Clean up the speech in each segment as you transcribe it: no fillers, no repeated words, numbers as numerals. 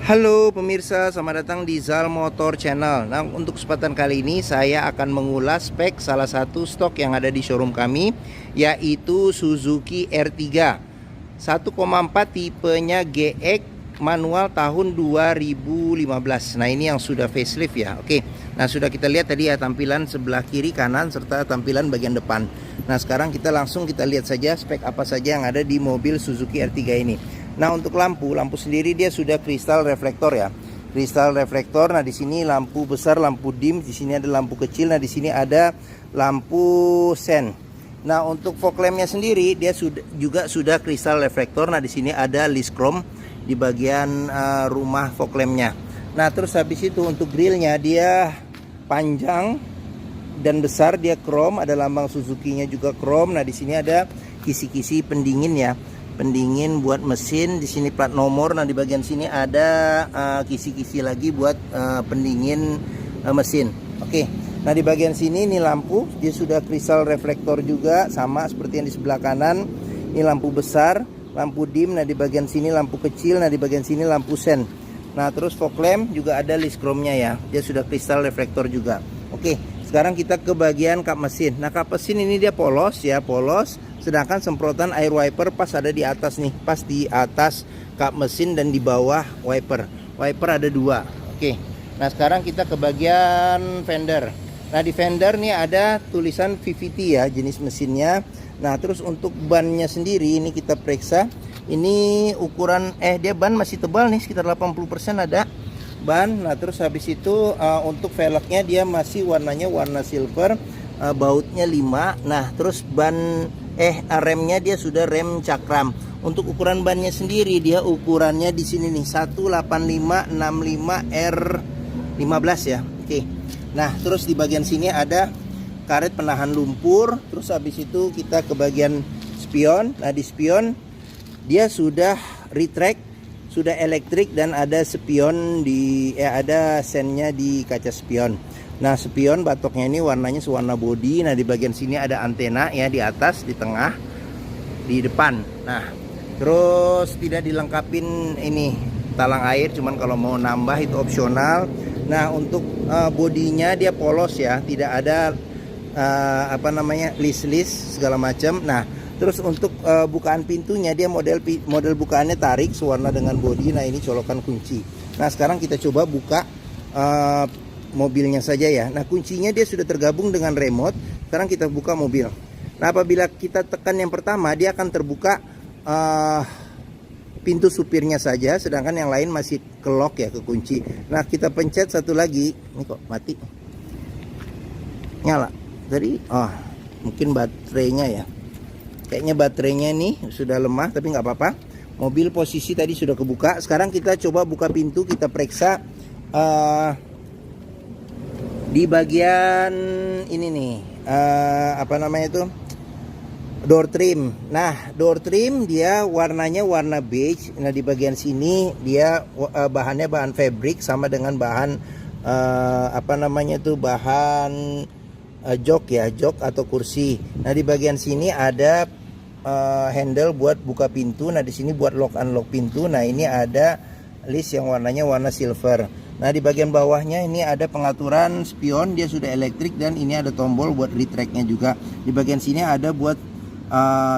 Halo pemirsa, selamat datang di Zal Motor Channel. Nah, untuk kesempatan kali ini saya akan mengulas spek salah satu stok yang ada di showroom kami, yaitu Suzuki R3 1,4 tipenya GX manual tahun 2015. Nah, ini yang sudah facelift ya. Oke. Nah, sudah kita lihat tadi ya tampilan sebelah kiri, kanan serta tampilan bagian depan. Nah, sekarang kita lihat saja spek apa saja yang ada di mobil Suzuki R3 ini. Nah, untuk lampu sendiri dia sudah kristal reflektor ya. Kristal reflektor. Nah, di sini lampu besar, lampu dim, di sini ada lampu kecil. Nah, di sini ada lampu sen. Nah, untuk fog lampnya sendiri dia sudah kristal reflektor. Nah, di sini ada list chrome di bagian rumah fog lampnya. Nah, terus habis itu untuk grillnya dia panjang dan besar, dia chrome, ada lambang Suzuki-nya juga chrome. Nah, di sini ada kisi-kisi pendingin ya. Pendingin buat mesin, di sini plat nomor. Nah, di bagian sini ada kisi-kisi lagi buat pendingin mesin. Oke. Nah, di bagian sini ini lampu, dia sudah kristal reflektor juga, sama seperti yang di sebelah kanan. Ini lampu besar, lampu dim. Nah, di bagian sini lampu kecil. Nah, di bagian sini lampu sen. Nah, terus fog lamp juga ada list chrome-nya ya. Dia sudah kristal reflektor juga. Oke, sekarang kita ke bagian kap mesin. Nah, kap mesin ini dia polos ya, polos. Sedangkan semprotan air wiper pas ada di atas nih, pas di atas kap mesin dan di bawah wiper. Wiper ada dua. Oke. Nah, sekarang kita ke bagian fender. Nah, di fender nih ada tulisan VVT ya, jenis mesinnya. Nah, terus untuk bannya sendiri ini kita periksa. Ini ukuran dia ban masih tebal nih, sekitar 80% ada ban. Nah, terus habis itu untuk velgnya dia masih warnanya warna silver, bautnya 5. Nah, terus ban remnya dia sudah rem cakram. Untuk ukuran bannya sendiri dia ukurannya di sini nih 18565 R15 ya. Oke. Nah, terus di bagian sini ada karet penahan lumpur. Terus habis itu kita ke bagian spion. Nah, di spion dia sudah retract, sudah elektrik, dan ada spion ada sennya di kaca spion. Nah, spion batoknya ini warnanya sewarna body. Nah, di bagian sini ada antena ya, di atas, di tengah, di depan. Nah, terus tidak dilengkapin ini talang air, cuman kalau mau nambah itu opsional. Nah, untuk bodinya dia polos ya, tidak ada list segala macam. Nah, terus untuk bukaan pintunya dia model bukaannya tarik, sewarna dengan body. Nah, ini colokan kunci. Nah, sekarang kita coba buka mobilnya saja ya. Nah, kuncinya dia sudah tergabung dengan remote. Sekarang kita buka mobil. Nah, apabila kita tekan yang pertama, dia akan terbuka pintu supirnya saja, sedangkan yang lain masih ke lock ya, ke kunci. Nah, kita pencet satu lagi. Ini kok mati. Nyala. Jadi mungkin baterainya ya. Kayaknya baterainya nih sudah lemah, tapi nggak apa-apa. Mobil posisi tadi sudah kebuka. Sekarang kita coba buka pintu, kita periksa di bagian ini nih, door trim. Nah, door trim dia warnanya warna beige. Nah, di bagian sini dia bahannya bahan fabric, sama dengan bahan bahan jok ya, jok atau kursi. Nah, di bagian sini ada handle buat buka pintu. Nah, di sini buat lock unlock pintu. Nah, ini ada list yang warnanya warna silver. Nah, di bagian bawahnya ini ada pengaturan spion, dia sudah elektrik, dan ini ada tombol buat retract-nya juga. Di bagian sini ada buat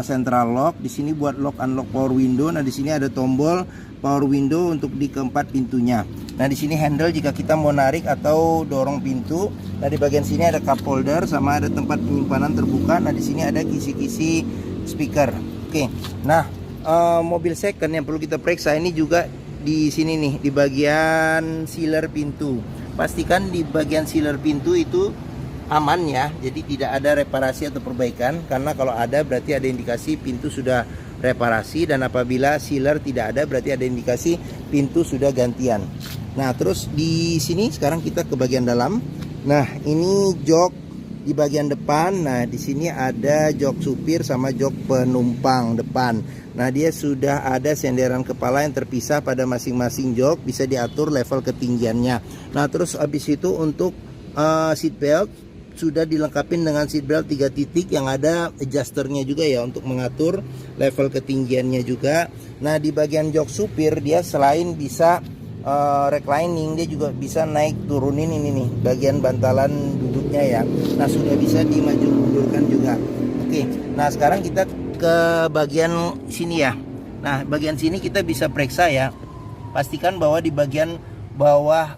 central lock, di sini buat lock unlock power window. Nah, di sini ada tombol power window untuk di keempat pintunya. Nah, di sini handle jika kita mau narik atau dorong pintu. Nah, di bagian sini ada cup holder, sama ada tempat penyimpanan terbuka. Nah, di sini ada kisi-kisi speaker. Oke. Nah, mobil second yang perlu kita periksa ini juga di sini nih, di bagian sealer pintu. Pastikan di bagian sealer pintu itu aman ya, jadi tidak ada reparasi atau perbaikan, karena kalau ada berarti ada indikasi pintu sudah reparasi, dan apabila sealer tidak ada berarti ada indikasi pintu sudah gantian. Nah, terus di sini sekarang kita ke bagian dalam. Nah, ini jok di bagian depan. Nah, di sini ada jok supir sama jok penumpang depan. Nah, dia sudah ada senderan kepala yang terpisah pada masing-masing jok, bisa diatur level ketinggiannya. Nah, terus habis itu untuk seat belt sudah dilengkapi dengan seat belt 3 titik yang ada adjusternya juga ya, untuk mengatur level ketinggiannya juga. Nah, di bagian jok supir dia selain bisa reclining, dia juga bisa naik turunin ini nih bagian bantalan duduknya ya. Nah sudah bisa dimaju mundurkan juga. Oke, nah sekarang kita ke bagian sini ya. Nah bagian sini kita bisa periksa ya. Pastikan bahwa di bagian bawah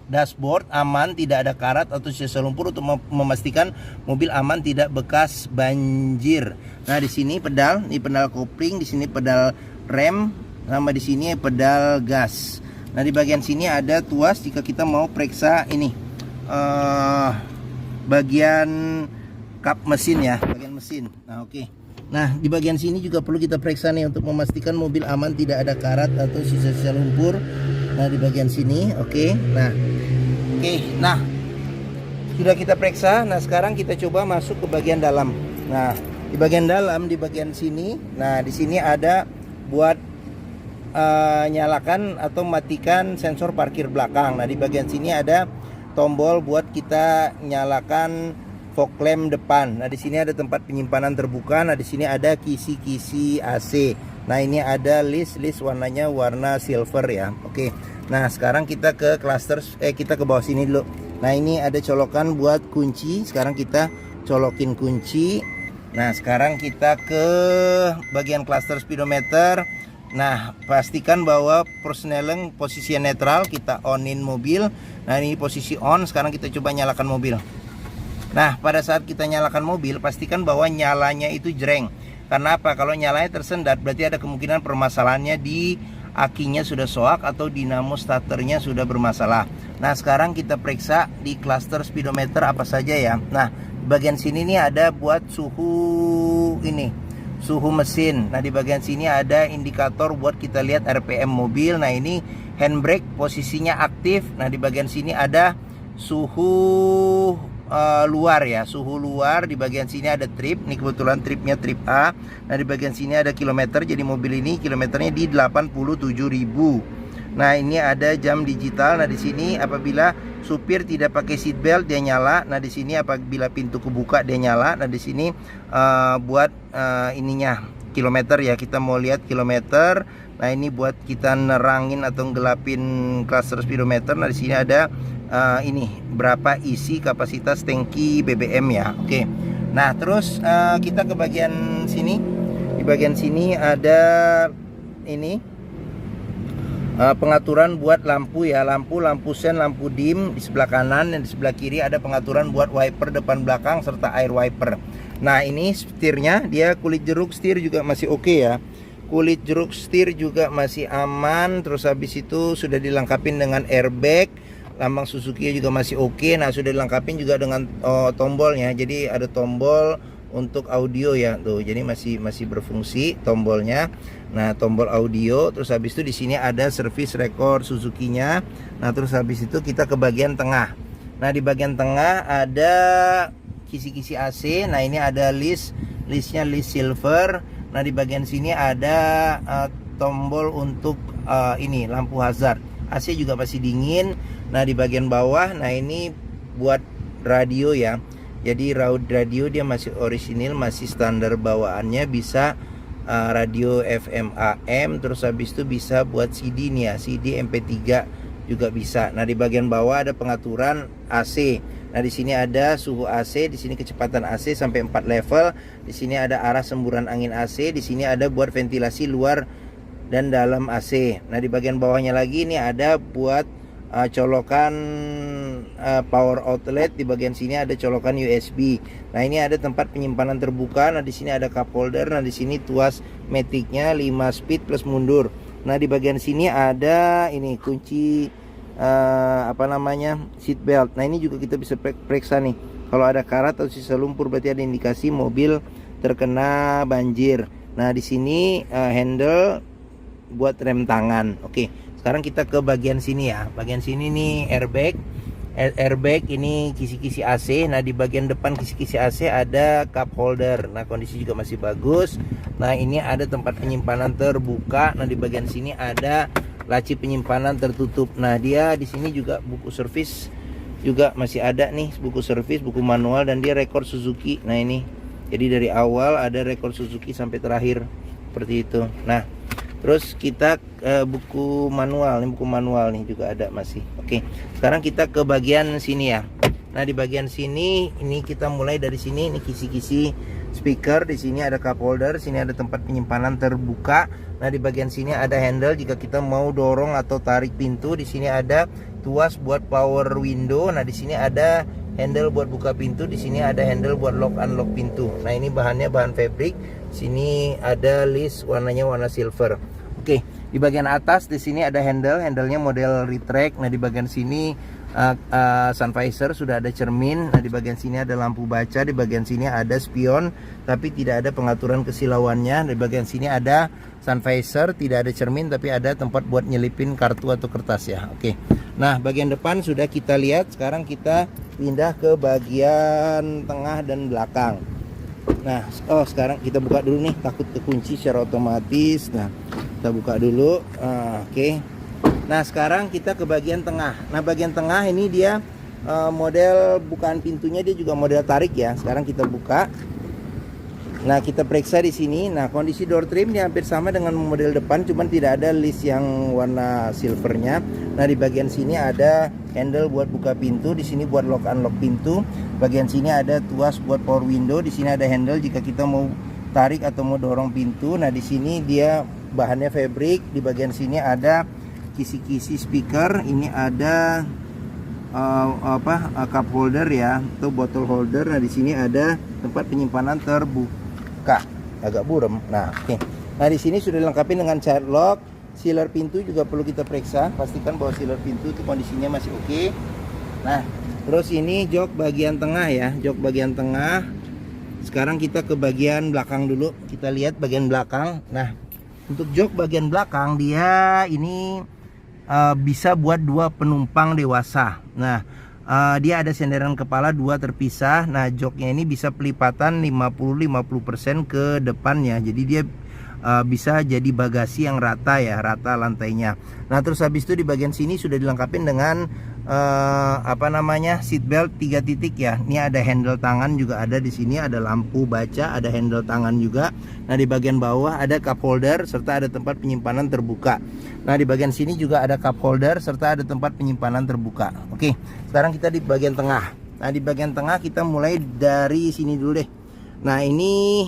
dashboard aman, tidak ada karat atau sisa lumpur untuk memastikan mobil aman tidak bekas banjir. Nah di sini pedal, ini pedal kopling, di sini pedal rem, sama di sini pedal gas. Nah di bagian sini ada tuas jika kita mau periksa ini bagian kap mesin ya, bagian mesin. Nah oke. Nah di bagian sini juga perlu kita periksa nih untuk memastikan mobil aman, tidak ada karat atau sisa-sisa lumpur. Nah di bagian sini, oke. Nah sudah kita periksa. Nah sekarang kita coba masuk ke bagian dalam. Nah di bagian dalam, di bagian sini, nah di sini ada buat nyalakan atau matikan sensor parkir belakang. Nah di bagian sini ada tombol buat kita nyalakan fog lamp depan. Nah di sini ada tempat penyimpanan terbuka. Nah di sini ada kisi-kisi AC. Nah ini ada list warnanya warna silver ya. Oke. Nah sekarang kita ke cluster, kita ke bawah sini dulu. Nah ini ada colokan buat kunci. Sekarang kita colokin kunci. Nah sekarang kita ke bagian cluster speedometer. Nah pastikan bahwa persneleng posisi netral, kita onin mobil. Nah ini posisi on. Sekarang kita coba nyalakan mobil. Nah pada saat kita nyalakan mobil, pastikan bahwa nyalanya itu jreng. Karena apa? Kalau nyalanya tersendat, berarti ada kemungkinan permasalahannya di akinya sudah soak atau dinamo starternya sudah bermasalah. Nah sekarang kita periksa di cluster speedometer apa saja ya. Nah di bagian sini nih ada buat suhu ini, suhu mesin. Nah di bagian sini ada indikator buat kita lihat RPM mobil. Nah ini handbrake posisinya aktif. Nah di bagian sini ada suhu luar ya, suhu luar. Di bagian sini ada trip, ini kebetulan tripnya trip A. Nah di bagian sini ada kilometer, jadi mobil ini kilometernya di 87.000. Nah ini ada jam digital. Nah di sini apabila supir tidak pakai seat belt dia nyala. Nah di sini apabila pintu kebuka dia nyala. Nah di sini buat ininya kilometer ya, kita mau lihat kilometer. Nah ini buat kita nerangin atau gelapin cluster speedometer. Nah di sini ada ini berapa isi kapasitas tangki BBM ya. Oke. Nah terus kita ke bagian sini. Di bagian sini ada ini pengaturan buat lampu ya, lampu sen, lampu dim di sebelah kanan, dan di sebelah kiri ada pengaturan buat wiper depan belakang serta air wiper. Nah ini setirnya, dia kulit jeruk setir juga masih oke ya. Kulit jeruk setir juga masih aman. Terus habis itu sudah dilengkapi dengan airbag. Lambang Suzuki juga masih oke. Nah sudah dilengkapi juga dengan tombolnya. Jadi ada tombol untuk audio ya tuh. Jadi masih berfungsi tombolnya. Nah tombol audio. Terus habis itu di sini ada service record Suzuki-nya. Nah terus habis itu kita ke bagian tengah. Nah di bagian tengah ada kisi-kisi AC. Nah ini ada listnya list silver. Nah di bagian sini ada tombol untuk ini lampu hazard. AC juga masih dingin. Nah di bagian bawah, nah ini buat radio ya. Jadi radio dia masih orisinil, masih standar bawaannya, bisa radio FM AM. Terus habis itu bisa buat CD nih ya, CD MP3 juga bisa. Nah di bagian bawah ada pengaturan AC. Nah di sini ada suhu AC, di sini kecepatan AC sampai 4 level. Di sini ada arah semburan angin AC, di sini ada buat ventilasi luar dan dalam AC. Nah di bagian bawahnya lagi ini ada buat colokan power outlet. Di bagian sini ada colokan USB. Nah ini ada tempat penyimpanan terbuka. Nah di sini ada cup holder. Nah di sini tuas maticnya 5 speed plus mundur. Nah di bagian sini ada ini kunci seat belt. Nah ini juga kita bisa periksa nih. Kalau ada karat atau sisa lumpur berarti ada indikasi mobil terkena banjir. Nah di sini handle buat rem tangan. Oke. Sekarang kita ke bagian sini ya. Bagian sini nih airbag ini kisi-kisi AC. Nah di bagian depan kisi-kisi AC ada cup holder. Nah kondisi juga masih bagus. Nah ini ada tempat penyimpanan terbuka. Nah di bagian sini ada laci penyimpanan tertutup. Nah dia di sini juga buku servis juga masih ada nih, buku servis, buku manual, dan dia rekor Suzuki. Nah ini jadi dari awal ada rekor Suzuki sampai terakhir seperti itu. Nah Terus kita buku manual, ini buku manual nih juga ada masih. Oke, sekarang kita ke bagian sini ya. Nah di bagian sini ini kita mulai dari sini, ini kisi-kisi speaker. Di sini ada cup holder, sini ada tempat penyimpanan terbuka. Nah di bagian sini ada handle jika kita mau dorong atau tarik pintu. Di sini ada tuas buat power window. Nah di sini ada handle buat buka pintu. Di sini ada handle buat lock unlock pintu. Nah ini bahannya bahan fabric. Sini ada list warnanya warna silver. Oke, di bagian atas di sini ada handle-nya model retract. Nah di bagian sini sun visor, sudah ada cermin. Nah di bagian sini ada lampu baca, di bagian sini ada spion tapi tidak ada pengaturan kesilauannya. Di bagian sini ada sun visor, tidak ada cermin tapi ada tempat buat nyelipin kartu atau kertas ya. Oke. Nah, bagian depan sudah kita lihat. Sekarang kita pindah ke bagian tengah dan belakang. Nah, sekarang kita buka dulu nih, takut kekunci secara otomatis. Nah, kita buka dulu. Oke. Nah, sekarang kita ke bagian tengah. Nah, bagian tengah ini dia model bukaan pintunya dia juga model tarik ya. Sekarang kita buka. Nah, kita periksa di sini. Nah, kondisi door trim dia hampir sama dengan model depan, cuman tidak ada list yang warna silvernya. Nah, di bagian sini ada handle buat buka pintu, di sini buat lock unlock pintu. Bagian sini ada tuas buat power window, di sini ada handle jika kita mau tarik atau mau dorong pintu. Nah, di sini dia bahannya fabric. Di bagian sini ada kisi-kisi speaker. Ini ada cup holder ya, atau bottle holder. Nah, di sini ada tempat penyimpanan terbuka. Agak burem. Nah, oke. Nah, di sini sudah dilengkapi dengan child lock. Sealer pintu juga perlu kita periksa, pastikan bahwa sealer pintu itu kondisinya masih oke. Nah, terus ini jok bagian tengah ya, jok bagian tengah. Sekarang kita ke bagian belakang dulu. Kita lihat bagian belakang. Nah, untuk jok bagian belakang dia ini bisa buat 2 penumpang dewasa. Nah, dia ada senderan kepala 2 terpisah. Nah, joknya ini bisa pelipatan 50% ke depannya. Jadi dia bisa jadi bagasi yang rata ya, rata lantainya. Nah, terus habis itu di bagian sini sudah dilengkapi dengan seat belt 3 titik ya. Ini ada handle tangan juga ada di sini, ada lampu baca, ada handle tangan juga. Nah, di bagian bawah ada cup holder serta ada tempat penyimpanan terbuka. Nah, di bagian sini juga ada cup holder serta ada tempat penyimpanan terbuka. Oke, sekarang kita di bagian tengah. Nah, di bagian tengah kita mulai dari sini dulu deh. Nah, ini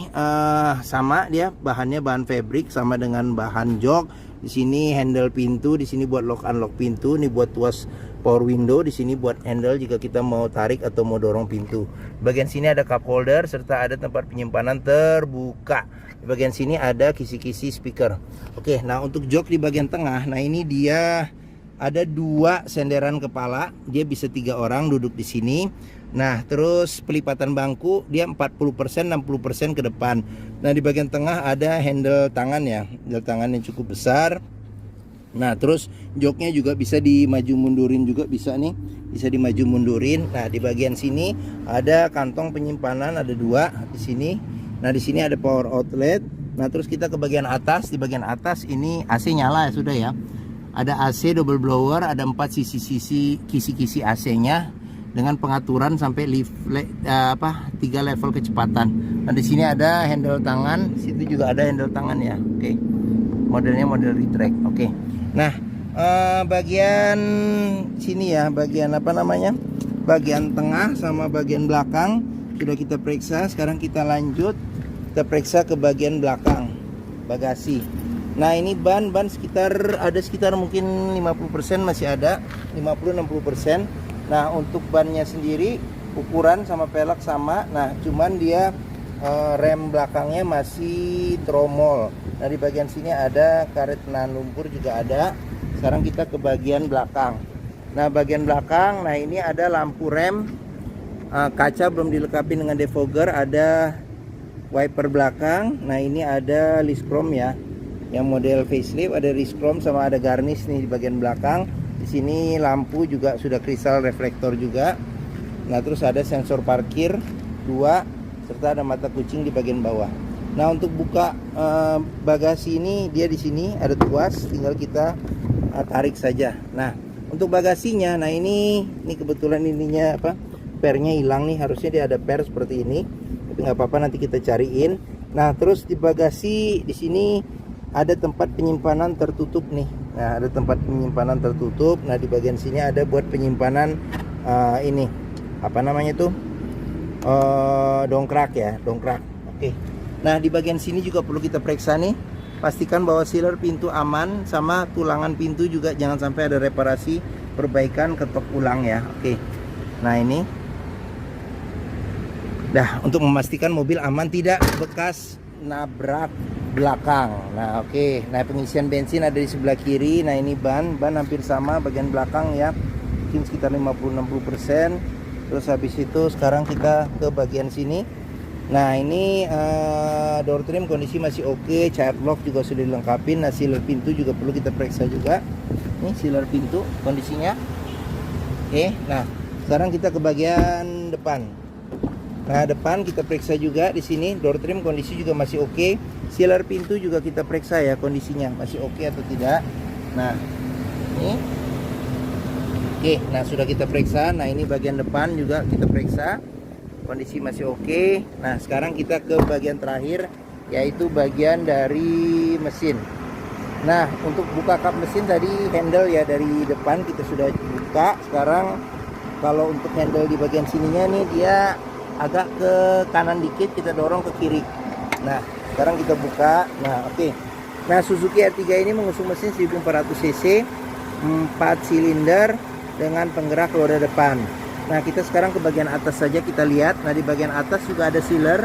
sama dia bahannya bahan fabric sama dengan bahan jok. Di sini handle pintu, di sini buat lock unlock pintu, ini buat tuas power window, di sini buat handle jika kita mau tarik atau mau dorong pintu. Bagian sini ada cup holder serta ada tempat penyimpanan terbuka. Di bagian sini ada kisi-kisi speaker. Oke, nah untuk jok di bagian tengah, nah ini dia ada 2 senderan kepala, dia bisa 3 orang duduk di sini. Nah, terus pelipatan bangku dia 40% 60% ke depan. Nah, di bagian tengah ada handle tangan ya, handle tangan yang cukup besar. Nah, terus joknya juga bisa dimaju mundurin juga bisa nih, bisa dimaju mundurin. Nah, di bagian sini ada kantong penyimpanan, ada 2 di sini. Nah, di sini ada power outlet. Nah, terus kita ke bagian atas. Di bagian atas ini AC nyala ya, sudah ya. Ada AC double blower, ada 4 sisi-sisi kisi-kisi AC-nya dengan pengaturan sampai 3 level kecepatan. Nah, di sini ada handle tangan, di situ juga ada handle tangan ya. Oke. Modelnya model retract. Oke. Nah, bagian sini ya, bagian bagian tengah sama bagian belakang sudah kita periksa. Sekarang kita lanjut, kita periksa ke bagian belakang, bagasi. Nah, ini ban sekitar mungkin 50% masih ada, 50-60%. Nah, untuk bannya sendiri ukuran sama pelek sama. Nah, cuman dia rem belakangnya masih tromol. Nah, di bagian sini ada karet penahan lumpur juga ada. Sekarang kita ke bagian belakang. Nah, bagian belakang, nah ini ada lampu rem, kaca belum dilengkapi dengan defogger, ada wiper belakang. Nah, ini ada list chrome ya, yang model facelift, ada list chrome sama ada garnish nih di bagian belakang. Di sini lampu juga sudah kristal reflektor juga. Nah, terus ada sensor parkir 2 serta ada mata kucing di bagian bawah. Nah, untuk buka bagasi ini dia di sini ada tuas, tinggal kita tarik saja. Nah, untuk bagasinya, nah ini kebetulan ininya pernya hilang nih, harusnya dia ada per seperti ini, tapi nggak apa-apa nanti kita cariin. Nah, terus di bagasi di sini ada tempat penyimpanan tertutup nih. Nah, ada tempat penyimpanan tertutup. Nah, di bagian sini ada buat penyimpanan ini apa namanya tuh, dongkrak ya, dongkrak. Oke. Nah, di bagian sini juga perlu kita periksa nih. Pastikan bahwa sealer pintu aman, sama tulangan pintu juga jangan sampai ada reparasi, perbaikan, ketok ulang ya. Oke. Nah, ini. Dah, untuk memastikan mobil aman tidak bekas nabrak belakang. Nah, oke. Nah, pengisian bensin ada di sebelah kiri. Nah, ini ban hampir sama bagian belakang ya. Mungkin sekitar 50-60%. Terus habis itu sekarang kita ke bagian sini. Nah, ini door trim kondisi masih oke, child lock juga sudah dilengkapi. Nah, sealer pintu juga perlu kita periksa juga. Ini sealer pintu kondisinya. Oke, nah sekarang kita ke bagian depan. Nah, depan kita periksa juga di sini. Door trim kondisi juga masih oke. Sealer pintu juga kita periksa ya, kondisinya masih oke atau tidak. Nah, ini. Oke, nah sudah kita periksa. Nah, ini bagian depan juga kita periksa. Kondisi masih oke. Nah, sekarang kita ke bagian terakhir, yaitu bagian dari mesin. Nah, untuk buka kap mesin tadi handle ya dari depan kita sudah buka. Sekarang kalau untuk handle di bagian sininya nih, dia agak ke kanan dikit, kita dorong ke kiri. Nah, sekarang kita buka. Nah, oke. Nah, Suzuki R3 ini mengusung mesin 1400 cc, 4 silinder dengan penggerak roda depan. Nah, kita sekarang ke bagian atas saja kita lihat. Nah, di bagian atas juga ada sealer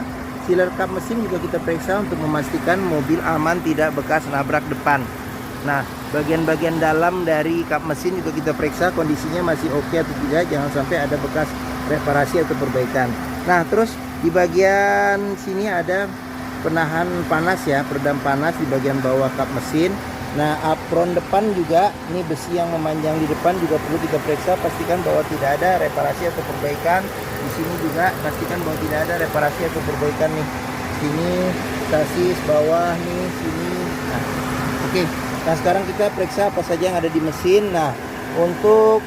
kap mesin juga kita periksa untuk memastikan mobil aman tidak bekas nabrak depan. Nah, bagian-bagian dalam dari kap mesin juga kita periksa kondisinya masih oke atau tidak, jangan sampai ada bekas reparasi atau perbaikan. Nah, terus di bagian sini ada penahan panas ya, peredam panas di bagian bawah kap mesin. Nah, apron depan juga, ini besi yang memanjang di depan juga perlu kita periksa, pastikan bahwa tidak ada reparasi atau perbaikan. Di sini juga pastikan bahwa tidak ada reparasi atau perbaikan nih. Sini sasis bawah nih, sini. Nah, oke. Nah, sekarang kita periksa apa saja yang ada di mesin. Nah, untuk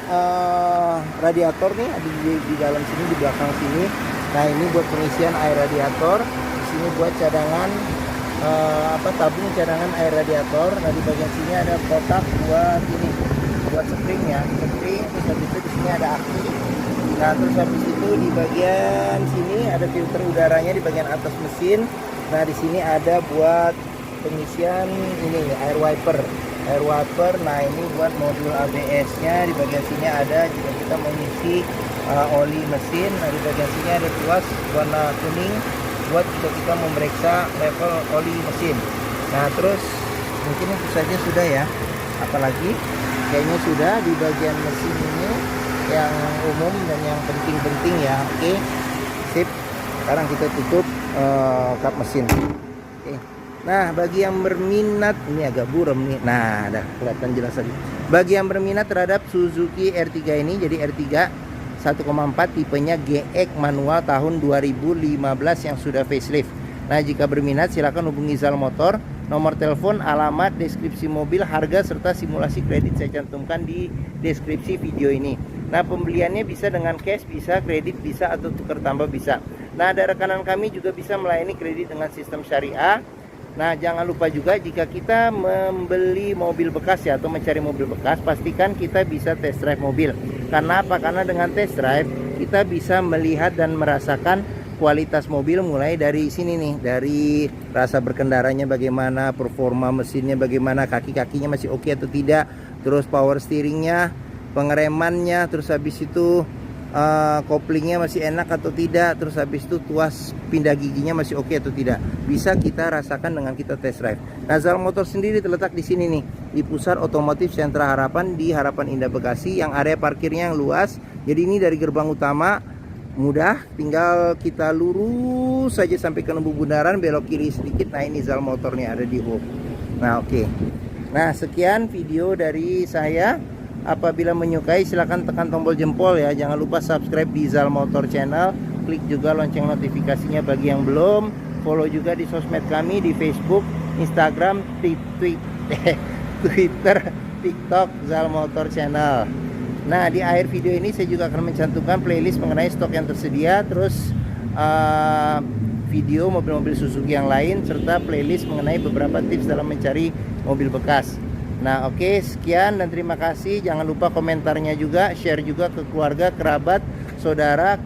radiator nih ada di dalam sini, di belakang sini. Nah, ini buat pengisian air radiator. Di sini buat cadangan tabung cadangan air radiator. Nah, di bagian sini ada kotak buat ini, buat spring ya, spring. Terus habis itu di sini ada aki. Nah, terus habis itu di bagian sini ada filter udaranya di bagian atas mesin. Nah, di sini ada buat pengisian ini air wiper. Nah, ini buat modul ABS-nya. Di bagian sini ada jika kita mengisi oli mesin. Nah, di bagian sini ada tuas warna kuning buat jika kita memeriksa level oli mesin. Nah, terus mungkin itu saja sudah ya. Apalagi kayaknya sudah di bagian mesin ini yang umum dan yang penting-penting ya. Oke, sip. Sekarang kita tutup kap mesin. Oke. Nah, bagi yang berminat, ini agak buram nih. Nah, ada kelihatan jelas lagi. Bagi yang berminat terhadap Suzuki R3 ini, jadi R3 1,4 tipenya GX manual tahun 2015 yang sudah facelift. Nah, jika berminat silakan hubungi Zal Motor. Nomor telepon, alamat, deskripsi mobil, harga serta simulasi kredit saya cantumkan di deskripsi video ini. Nah, pembeliannya bisa dengan cash, bisa kredit, bisa atau tukar tambah bisa. Nah, ada rekanan kami juga bisa melayani kredit dengan sistem syariah. Nah, jangan lupa juga jika kita membeli mobil bekas ya, atau mencari mobil bekas, pastikan kita bisa test drive mobil. Karena apa? Karena dengan test drive kita bisa melihat dan merasakan kualitas mobil mulai dari sini nih, dari rasa berkendaranya bagaimana, performa mesinnya bagaimana, kaki-kakinya masih oke atau tidak, terus power steeringnya, pengeremannya, terus habis itu koplingnya masih enak atau tidak, terus habis itu tuas pindah giginya masih oke atau tidak, bisa kita rasakan dengan kita test drive. Nah, Zal Motor sendiri terletak di sini nih, di Pusat Otomotif Sentra Harapan di Harapan Indah Bekasi, yang area parkirnya yang luas. Jadi ini dari gerbang utama mudah, tinggal kita lurus saja sampai ke Lembu Bundaran, belok kiri sedikit. Nah, ini Zal Motornya ada di hub. Nah, oke. Nah, sekian video dari saya. Apabila menyukai silahkan tekan tombol jempol ya. Jangan lupa subscribe di Zal Motor Channel. Klik juga lonceng notifikasinya bagi yang belum. Follow juga di sosmed kami di Facebook, Instagram, Twitter, TikTok Zal Motor Channel. Nah, di akhir video ini saya juga akan mencantumkan playlist mengenai stok yang tersedia. Terus video mobil-mobil Suzuki yang lain serta playlist mengenai beberapa tips dalam mencari mobil bekas. Nah, oke, sekian dan terima kasih. Jangan lupa komentarnya juga, share juga ke keluarga, kerabat, saudara,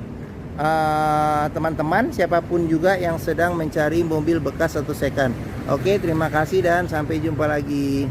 teman-teman, siapapun juga yang sedang mencari mobil bekas atau second. Oke, terima kasih dan sampai jumpa lagi.